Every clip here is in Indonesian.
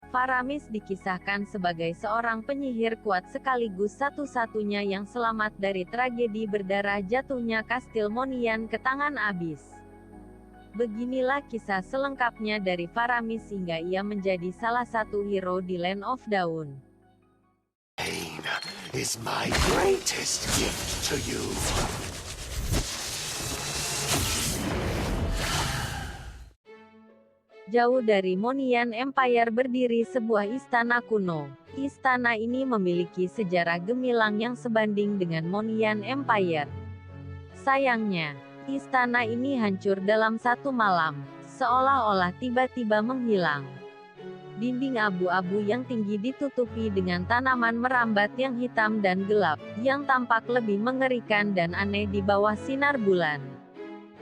Faramis dikisahkan sebagai seorang penyihir kuat sekaligus satu-satunya yang selamat dari tragedi berdarah jatuhnya Kastil Monian ke tangan Abyss. Beginilah kisah selengkapnya dari Faramis hingga ia menjadi salah satu hero di Land of Dawn. Pain is my greatest gift to you. Jauh dari Monian Empire berdiri sebuah istana kuno. Istana ini memiliki sejarah gemilang yang sebanding dengan Monian Empire. Sayangnya, istana ini hancur dalam satu malam, seolah-olah tiba-tiba menghilang. Dinding abu-abu yang tinggi ditutupi dengan tanaman merambat yang hitam dan gelap, yang tampak lebih mengerikan dan aneh di bawah sinar bulan.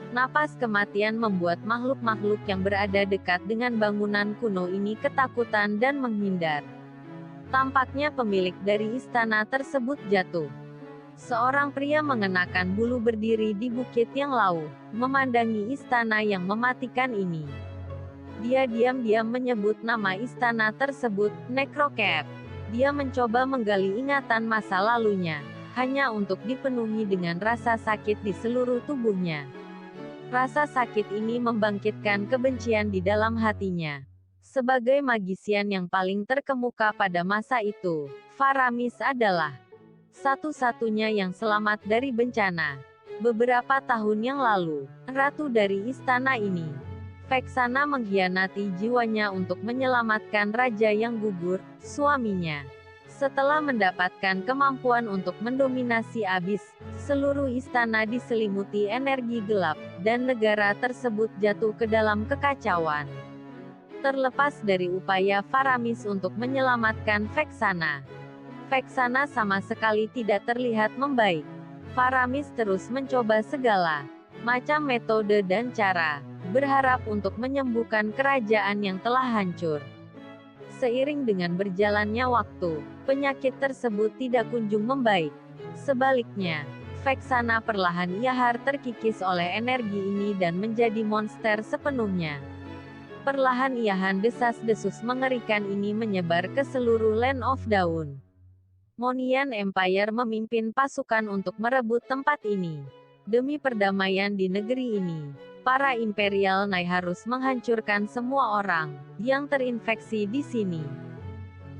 Napas kematian membuat makhluk-makhluk yang berada dekat dengan bangunan kuno ini ketakutan dan menghindar. Tampaknya pemilik dari istana tersebut jatuh. Seorang pria mengenakan bulu berdiri di bukit yang lauh, memandangi istana yang mematikan ini. Dia diam-diam menyebut nama istana tersebut, Necrocap. Dia mencoba menggali ingatan masa lalunya, hanya untuk dipenuhi dengan rasa sakit di seluruh tubuhnya. Rasa sakit ini membangkitkan kebencian di dalam hatinya. Sebagai magisian yang paling terkemuka pada masa itu, Faramis adalah satu-satunya yang selamat dari bencana. Beberapa tahun yang lalu, ratu dari istana ini, Vexana, mengkhianati jiwanya untuk menyelamatkan raja yang gugur, suaminya. Setelah mendapatkan kemampuan untuk mendominasi Abyss, seluruh istana diselimuti energi gelap, dan negara tersebut jatuh ke dalam kekacauan. Terlepas dari upaya Faramis untuk menyelamatkan Vexana, Vexana sama sekali tidak terlihat membaik. Faramis terus mencoba segala macam metode dan cara, berharap untuk menyembuhkan kerajaan yang telah hancur. Seiring dengan berjalannya waktu, penyakit tersebut tidak kunjung membaik. Sebaliknya, Vexana perlahan terkikis oleh energi ini dan menjadi monster sepenuhnya. Perlahan desas-desus mengerikan ini menyebar ke seluruh Land of Dawn. Monian Empire memimpin pasukan untuk merebut tempat ini. Demi perdamaian di negeri ini, para Imperial Knight harus menghancurkan semua orang yang terinfeksi di sini.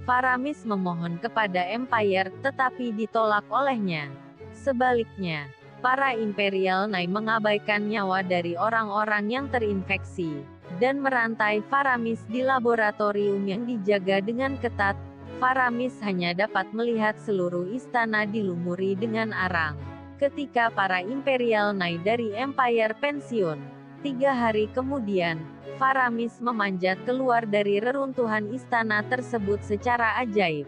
Faramis memohon kepada Empire, tetapi ditolak olehnya. Sebaliknya, para Imperial Knight mengabaikan nyawa dari orang-orang yang terinfeksi, dan merantai Faramis di laboratorium yang dijaga dengan ketat. Faramis hanya dapat melihat seluruh istana dilumuri dengan arang. Ketika para Imperial Knight dari Empire pensiun, 3 hari kemudian, Faramis memanjat keluar dari reruntuhan istana tersebut secara ajaib.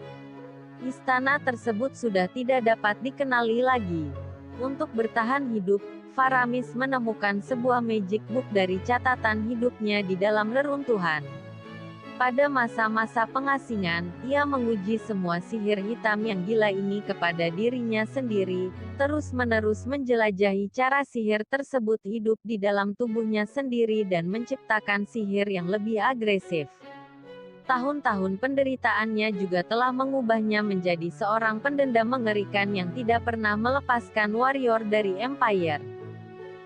Istana tersebut sudah tidak dapat dikenali lagi. Untuk bertahan hidup, Faramis menemukan sebuah magic book dari catatan hidupnya di dalam reruntuhan. Pada masa-masa pengasingan, ia menguji semua sihir hitam yang gila ini kepada dirinya sendiri, terus-menerus menjelajahi cara sihir tersebut hidup di dalam tubuhnya sendiri dan menciptakan sihir yang lebih agresif. Tahun-tahun penderitaannya juga telah mengubahnya menjadi seorang pendendam mengerikan yang tidak pernah melepaskan warrior dari Empire.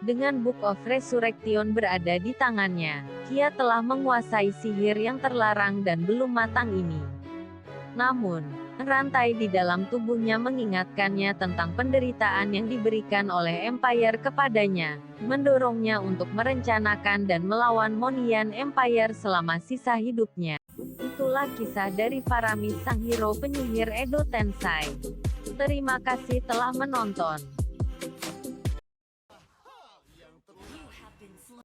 Dengan Book of Resurrection berada di tangannya, ia telah menguasai sihir yang terlarang dan belum matang ini. Namun, rantai di dalam tubuhnya mengingatkannya tentang penderitaan yang diberikan oleh Empire kepadanya, mendorongnya untuk merencanakan dan melawan Monian Empire selama sisa hidupnya. Itulah kisah dari Faramis, sang hero penyihir Edo Tensei. Terima kasih telah menonton.